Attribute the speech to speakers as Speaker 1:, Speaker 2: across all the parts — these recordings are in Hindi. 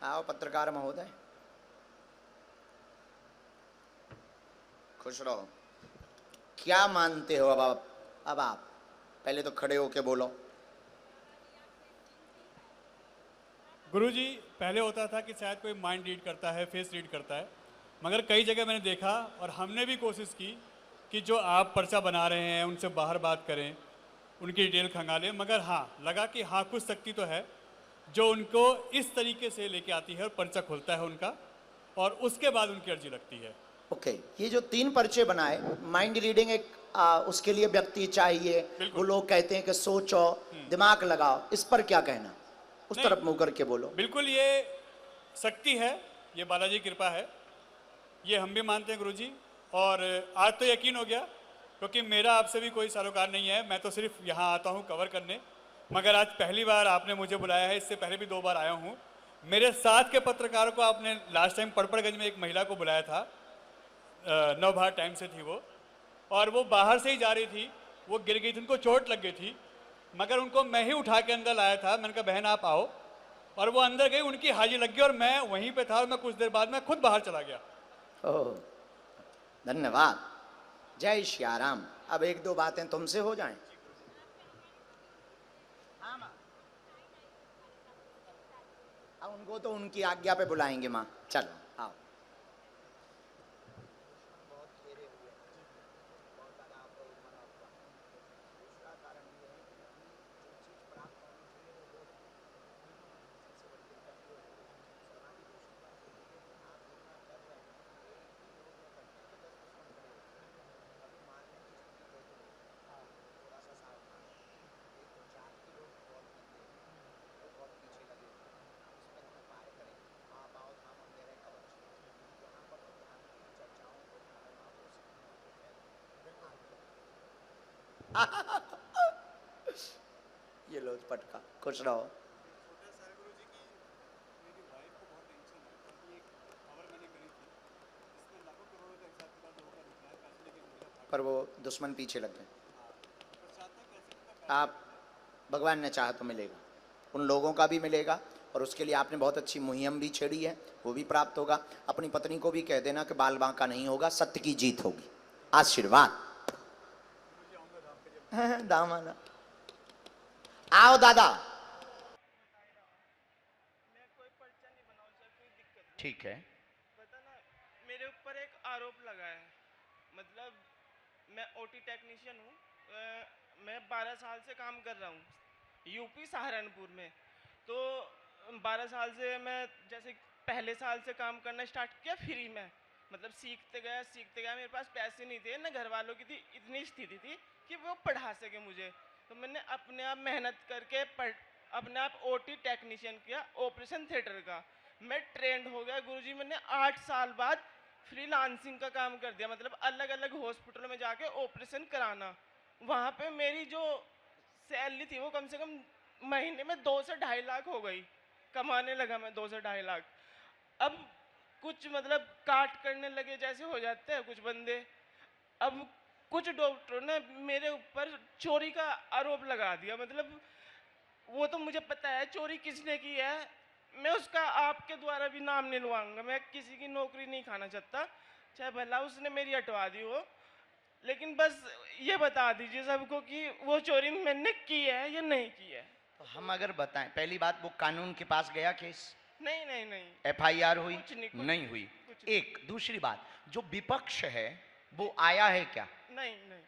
Speaker 1: आओ पत्रकार महोदय, खुश रहो। क्या मानते हो अब आप पहले तो खड़े होके बोलो।
Speaker 2: गुरुजी, पहले होता था कि शायद कोई माइंड रीड करता है, फेस रीड करता है, मगर कई जगह मैंने देखा और हमने भी कोशिश की कि जो आप पर्चा बना रहे हैं उनसे बाहर बात करें, उनकी डिटेल खंगालें, मगर हाँ लगा कि हाँ कुछ शक्ति तो है जो उनको इस तरीके से लेके आती है और पर्चा खुलता है उनका और उसके बाद उनकी अर्जी लगती है।
Speaker 1: ओके, ये जो 3 पर्चे बनाए, माइंड रीडिंग एक उसके लिए व्यक्ति चाहिए। वो
Speaker 2: बिल्कुल।
Speaker 1: लोग कहते हैं कि सोचो, दिमाग लगाओ, इस पर क्या कहना? उस
Speaker 2: नहीं,
Speaker 1: तरफ मुंह करके बोलो।
Speaker 2: बिल्कुल ये शक्ति है, ये बालाजी की कृपा है, ये हम भी मानते हैं गुरुजी। और आज तो यकीन हो गया क्योंकि मेरा आपसे भी कोई सरोकार नहीं है, मैं तो सिर्फ यहाँ आता हूँ कवर करने, मगर आज पहली बार आपने मुझे बुलाया है, इससे पहले भी 2 बार आया हूँ। मेरे साथ के पत्रकारों को आपने लास्ट टाइम पड़पड़गंज में एक महिला को बुलाया था, नवभारत टाइम से थी वो, और वो बाहर से ही जा रही थी, वो गिर गई थी, उनको चोट लग गई थी, मगर उनको मैं ही उठा के अंदर लाया था। मैंने कहा बहन आप आओ, और वो अंदर गई, उनकी हाजिरी लग गई और मैं वहीं पे था और मैं कुछ देर बाद में खुद बाहर चला गया।
Speaker 1: ओह, धन्यवाद। जय श्याराम। अब 1-2 बातें तुमसे हो जाएं। अब उनको तो उनकी आज्ञा पे बुलाएंगे माँ। चलो आओ। ये लो पटका, खुश रहो। पर वो दुश्मन पीछे लग गए। आप भगवान ने चाहा तो मिलेगा, उन लोगों का भी मिलेगा, और उसके लिए आपने बहुत अच्छी मुहिम भी छेड़ी है, वो भी प्राप्त होगा। अपनी पत्नी को भी कह देना कि बाल बांका नहीं होगा, सत्य की जीत होगी। आशीर्वाद। दामाना आओ दादा।
Speaker 3: मैं कोई पर्चा नहीं बनाऊं सर, कोई दिक्कत नहीं।
Speaker 1: ठीक है।
Speaker 3: पता ना, मेरे ऊपर एक आरोप लगा है। मतलब मैं ओटी टेक्नीशियन हूँ। मैं 12 साल से काम कर रहा हूँ यूपी सहारनपुर में। तो 12 साल से मैं जैसे पहले साल से काम करना स्टार्ट किया फ्री में, मतलब सीखते गया। मेरे पास पैसे नहीं थे ना, घर वालों की थी इतनी स्थिति थी कि वो पढ़ा सके मुझे। तो मैंने अपने आप मेहनत करके अपने आप ओटी टेक्नीशियन किया, ऑपरेशन थिएटर का। मैं ट्रेंड हो गया गुरुजी। मैंने 8 साल बाद फ्रीलांसिंग का काम कर दिया, मतलब अलग अलग हॉस्पिटलों में जाके ऑपरेशन कराना। वहाँ पे मेरी जो सैलरी थी वो कम से कम महीने में 2 से 2.5 लाख हो गई। कमाने लगा मैं 2 से 2.5 लाख। अब कुछ मतलब काट करने लगे जैसे हो जाते हैं कुछ बंदे। अब कुछ डॉक्टरों ने मेरे ऊपर चोरी का आरोप लगा दिया। मतलब वो तो मुझे पता है चोरी किसने की है, मैं उसका आपके द्वारा भी नाम नहीं लुआऊंगा। मैं किसी की नौकरी नहीं खाना चाहता, चाहे भला उसने मेरी हटवा दी हो, लेकिन बस ये बता दीजिए सबको कि वो चोरी मैंने की है या नहीं की है।
Speaker 1: तो हम अगर बताएं, पहली बात, वो कानून के पास गया केस?
Speaker 3: नहीं नहीं नहीं,
Speaker 1: एफआईआर हुई?
Speaker 3: कुछ नहीं,
Speaker 1: नहीं हुई।
Speaker 3: कुछ नहीं।
Speaker 1: एक दूसरी बात, जो विपक्ष है वो आया है क्या?
Speaker 3: नहीं नहीं।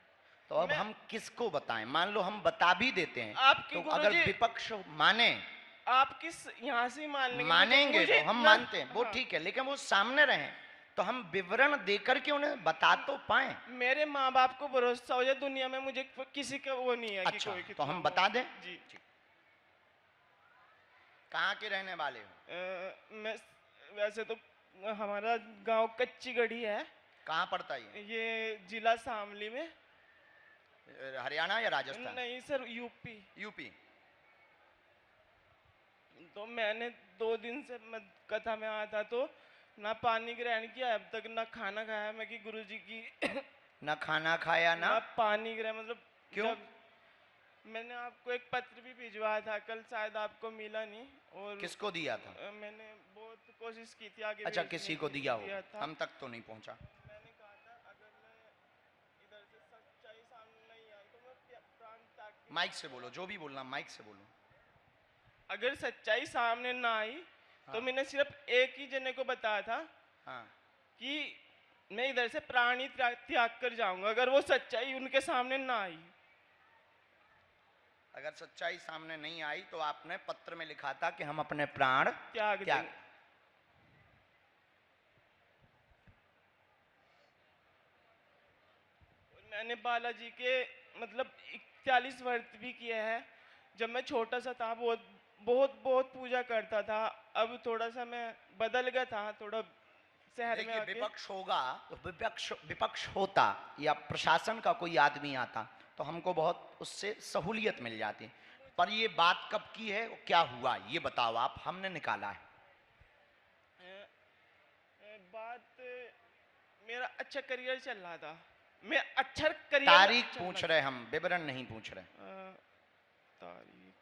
Speaker 1: तो अब
Speaker 3: मैं
Speaker 1: हम किसको बताएं? मान लो हम बता भी देते हैं,
Speaker 3: आपकी
Speaker 1: तो अगर
Speaker 3: गुरुजी,
Speaker 1: विपक्ष माने,
Speaker 3: आप किस यहाँ से मान लेंगे?
Speaker 1: मानेंगे
Speaker 3: मुझे
Speaker 1: तो हम
Speaker 3: इतना,
Speaker 1: मानते हैं, वो
Speaker 3: हाँ।
Speaker 1: ठीक है, लेकिन वो सामने रहे तो हम विवरण देकर के उन्हें बता तो पाए।
Speaker 3: मेरे माँ बाप को भरोसा हो जाए दुनिया में, मुझे किसी का वो नहीं है कि
Speaker 1: अच्छा,
Speaker 3: कोई
Speaker 1: तो
Speaker 3: कितना
Speaker 1: हम
Speaker 3: वो।
Speaker 1: बता दें?
Speaker 3: जी।
Speaker 1: ठीक। कहाँ के रहने वाले हो?
Speaker 3: मैं वैसे तो हमारा गांव कच्ची गढ़ी है।
Speaker 1: कहाँ पड़ता है
Speaker 3: ये जिला शामली में।
Speaker 1: हरियाणा या राजस्थान?
Speaker 3: नहीं सर, यूपी।
Speaker 1: यूपी।
Speaker 3: तो मैंने 2 दिन से मैं कथा में आया था, तो ना पानी ग्रहण किया अब तक, ना खाना खाया मैं कि गुरुजी की
Speaker 1: ना खाना खाया ना
Speaker 3: ना पानी ग्रहण। मतलब
Speaker 1: क्यों?
Speaker 3: जब मैंने आपको एक पत्र भी भिजवाया था कल, शायद आपको मिला नहीं। और
Speaker 1: किसको दिया था?
Speaker 3: मैंने वो कोशिश की थी आगे
Speaker 1: अच्छा,
Speaker 3: भेजने
Speaker 1: किसी
Speaker 3: की,
Speaker 1: को दिया हो,
Speaker 3: था।
Speaker 1: हम तक तो नहीं पहुंचा।
Speaker 3: मैंने कहा था अगर मैं इधर से सच्चाई सामने नहीं आई तो मैं प्राण त्याग के,
Speaker 1: माइक से बोलो, जो भी बोलना माइक से बोलो।
Speaker 3: अगर सच्चाई सामने ना आई तो
Speaker 1: हाँ।
Speaker 3: मैंने सिर्फ एक ही जने को बताया था
Speaker 1: हाँ,
Speaker 3: कि मैं इधर से प्राण ही त्याग कर जाऊंगा, अगर वो सच्चाई उनके सामने ना आई।
Speaker 1: अगर सच्चाई सामने नहीं आई तो आपने पत्र में लिखा था कि हम अपने प्राण
Speaker 3: त्याग
Speaker 1: त्याग।
Speaker 3: देंगे। और मैंने बालाजी के मतलब 41 व्रत भी किए हैं। जब मैं छोटा सा था बहुत बहुत बहुत पूजा करता था। अब थोड़ा सा मैं बदल गया था, थोड़ा शहर में
Speaker 1: देखिए,
Speaker 3: आके।
Speaker 1: विपक्ष होगा तो विपक्ष होता या प्रशासन का कोई आदमी आता तो हमको बहुत उससे सहूलियत मिल जाती। पर ये बात कब की है, क्या हुआ ये बताओ आप, हमने निकाला है।
Speaker 3: बात मेरा अच्छा करियर चल रहा था, मैं अच्छा करियर
Speaker 1: तारीख
Speaker 3: चल
Speaker 1: पूछ
Speaker 3: रहा
Speaker 1: रहे, हम विवरण नहीं पूछ रहे।
Speaker 3: था। तारीख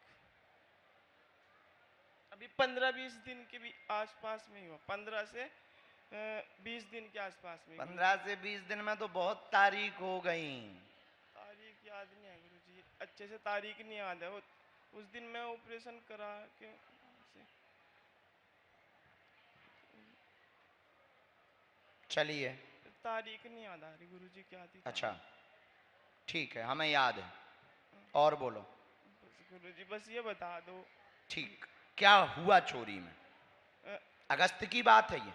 Speaker 3: अभी 15-20 दिन के भी आसपास में ही हुआ, 15 से 20 दिन के आसपास में।
Speaker 1: 15 से 20 दिन में तो बहुत तारीख हो गई।
Speaker 3: तारीख याद नहीं है गुरुजी, अच्छे से तारीख नहीं याद है। वो उस दिन मैं ऑपरेशन करा के से।
Speaker 1: चलिए,
Speaker 3: तारीख नहीं याद आ रही गुरुजी, क्या थी।
Speaker 1: अच्छा ठीक है, हमें याद है। और बोलो।
Speaker 3: गुरुजी बस ये बता दो।
Speaker 1: ठीक, क्या हुआ चोरी में?
Speaker 3: अ,
Speaker 1: अगस्त की बात है ये?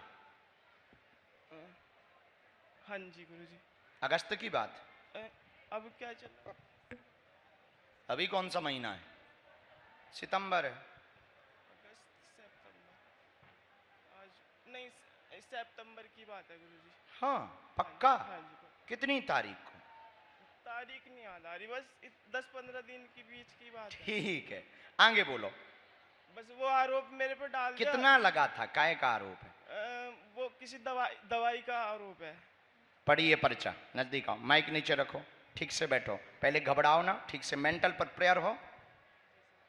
Speaker 3: हाँ जी गुरुजी।
Speaker 1: अगस्त की बात।
Speaker 3: अब क्या चल रहा है?
Speaker 1: अभी कौन सा महीना है? सितंबर है।
Speaker 3: अगस्त सितंबर, आज नहीं, सितंबर की बात है गुरुजी।
Speaker 1: हाँ पक्का?
Speaker 3: हाँ जी, पक्का।
Speaker 1: कितनी तारीख को?
Speaker 3: तारीख नहीं याद आ रही, बस 10-15 दिन के बीच की बात है।
Speaker 1: ठीक है, आगे बोलो।
Speaker 3: बस वो आरोप मेरे पे डाल दिया।
Speaker 1: कितना लगा था, काय का आरोप है?
Speaker 3: वो किसी दवाई का आरोप है।
Speaker 1: पढ़िए पर्चा, नजदीक आओ, माइक नीचे रखो, ठीक से बैठो, पहले घबराओ ना, ठीक से मेंटल पर प्रेयर हो,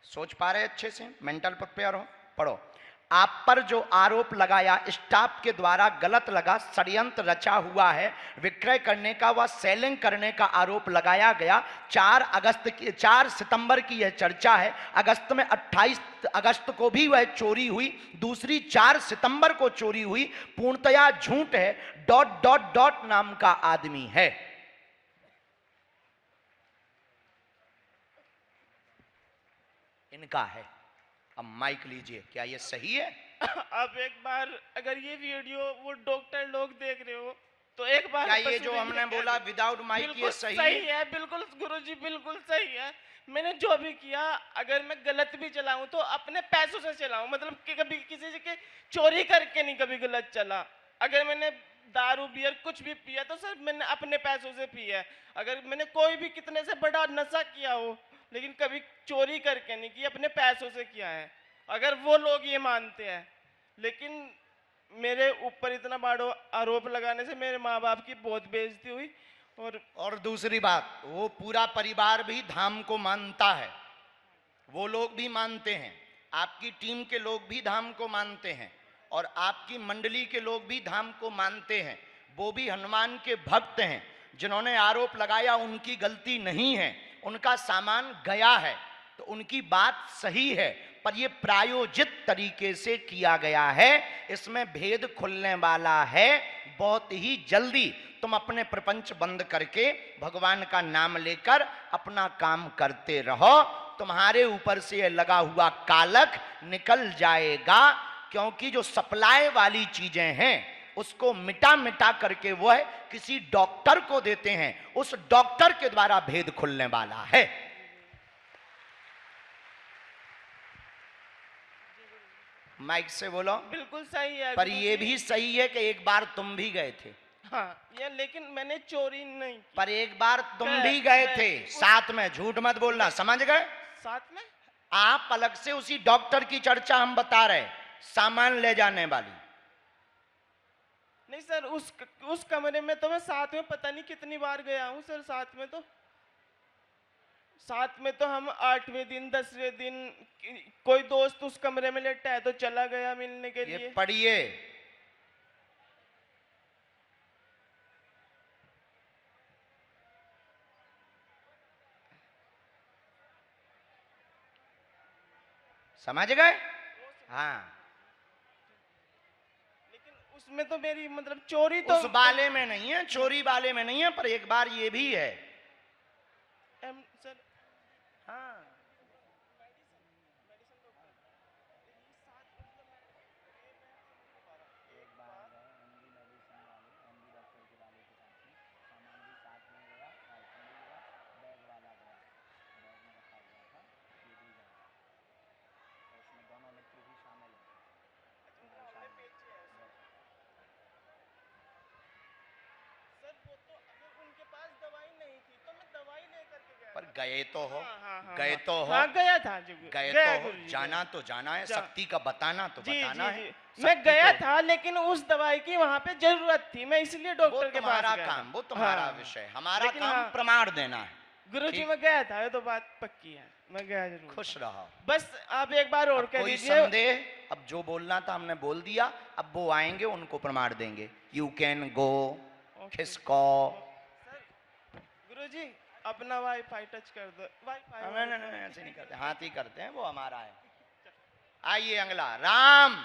Speaker 1: सोच पा रहे अच्छे से, मेंटल पर प्रेयर हो। पढ़ो। आप पर जो आरोप लगाया स्टाफ के द्वारा गलत लगा, षड्यंत्र रचा हुआ है, विक्रय करने का व सेलिंग करने का आरोप लगाया गया। 4 सितंबर की यह चर्चा है। अगस्त में 28 अगस्त को भी वह चोरी हुई, दूसरी 4 सितंबर को चोरी हुई। पूर्णतया झूठ है। ... नाम का आदमी है। इनका है। अब माइक लीजिए, क्या ये सही है?
Speaker 3: अब एक बार अगर ये वीडियो वो डॉक्टर लोग देख रहे हो तो एक बार
Speaker 1: क्या ये जो हमने बोला विदाउट माइक ये सही
Speaker 3: है? बिल्कुल गुरुजी, बिल्कुल सही है। मैंने जो भी किया, अगर मैं गलत भी चलाऊं तो अपने पैसों से चलाऊं, मतलब कि कभी किसी से के चोरी करके नहीं कभी गलत चला। अगर मैंने दारू बियर कुछ भी पिया तो सर मैंने अपने पैसों से पिया है। अगर मैंने कोई भी कितने से बड़ा नशा किया हो, लेकिन कभी चोरी करके नहीं किया, अपने पैसों से किया है। अगर वो लोग ये मानते हैं, लेकिन मेरे ऊपर इतना बड़ा आरोप लगाने से मेरे माँ बाप की बहुत बेइज्जती हुई।
Speaker 1: और दूसरी बात, वो पूरा परिवार भी धाम को मानता है, वो लोग भी मानते हैं, आपकी टीम के लोग भी धाम को मानते हैं, और आपकी मंडली के लोग भी धाम को मानते हैं। वो भी हनुमान के भक्त हैं। जिन्होंने आरोप लगाया उनकी गलती नहीं है, उनका सामान गया है तो उनकी बात सही है, पर यह प्रायोजित तरीके से किया गया है। इसमें भेद खुलने वाला है बहुत ही जल्दी। तुम अपने प्रपंच बंद करके भगवान का नाम लेकर अपना काम करते रहो, तुम्हारे ऊपर से यह लगा हुआ कालक निकल जाएगा। क्योंकि जो सप्लाई वाली चीजें हैं उसको मिटा मिटा करके वो है किसी डॉक्टर को देते हैं, उस डॉक्टर के द्वारा भेद खुलने वाला है। माइक से बोलो।
Speaker 3: बिल्कुल सही है।
Speaker 1: पर ये भी सही है कि एक बार तुम भी गए थे।
Speaker 3: हाँ, ये लेकिन मैंने चोरी नहीं की।
Speaker 1: पर एक बार तुम भी गए थे साथ में, झूठ मत बोलना, समझ गए?
Speaker 3: साथ में
Speaker 1: आप अलग से उसी डॉक्टर की चर्चा हम बता रहे, सामान ले जाने वाली
Speaker 3: नहीं सर। उस कमरे में तो मैं साथ में पता नहीं कितनी बार गया हूँ सर, साथ में तो साथ में तो हम 8वें दिन 10वें दिन कोई दोस्त उस कमरे में लेटा है तो चला गया मिलने के
Speaker 1: ये
Speaker 3: लिए।
Speaker 1: पढ़िए। समझ गए? हाँ,
Speaker 3: लेकिन उसमें तो मेरी मतलब चोरी तो
Speaker 1: उस वाले में नहीं है, चोरी वाले में नहीं है, पर एक बार ये भी है।
Speaker 3: सर
Speaker 1: हाँ,
Speaker 3: सर वो तो अगर उनके पास दवाई नहीं थी तो मैं दवाई लेकर के गया
Speaker 1: पर
Speaker 3: था।
Speaker 1: गए तो हो,
Speaker 3: हाँ,
Speaker 1: गए तो हो,
Speaker 3: हाँ गया था जी,
Speaker 1: गए
Speaker 3: गया
Speaker 1: तो हो,
Speaker 3: गुरुजी,
Speaker 1: जाना
Speaker 3: गया।
Speaker 1: तो जाना है,
Speaker 3: जा-
Speaker 1: शक्ति का बताना तो
Speaker 3: जी
Speaker 1: बताना
Speaker 3: जी
Speaker 1: है।
Speaker 3: जी मैं
Speaker 1: शक्ति
Speaker 3: गया
Speaker 1: तो-
Speaker 3: था, लेकिन उस दवाई की वहाँ पे जरूरत थी, मैं इसलिए
Speaker 1: वो
Speaker 3: डॉक्टर के पास
Speaker 1: तुम्हारा
Speaker 3: गया
Speaker 1: काम,
Speaker 3: था।
Speaker 1: वो तुम्हारा
Speaker 3: हाँ,
Speaker 1: विषय, हमारा
Speaker 3: लेकिन
Speaker 1: काम
Speaker 3: हाँ,
Speaker 1: प्रमाण देना है।
Speaker 3: गुरुजी
Speaker 1: ठीक।
Speaker 3: मैं गया था, ये तो बात पक्की है, मैं गया जरूर
Speaker 1: खुश
Speaker 3: था।
Speaker 1: रहो।
Speaker 3: बस आप एक बार और
Speaker 1: अब
Speaker 3: कह
Speaker 1: कोई
Speaker 3: दीजिए।
Speaker 1: संदेह? अब जो बोलना था हमने बोल दिया, अब वो आएंगे उनको प्रमाण देंगे। You can go. खिसको।
Speaker 3: सर गुरुजी अपना वाईफाई टच कर दो, वाईफाई
Speaker 1: नहीं, ऐसे नहीं करते, हाथ ही करते हैं, वो हमारा है। आइए अगला। राम।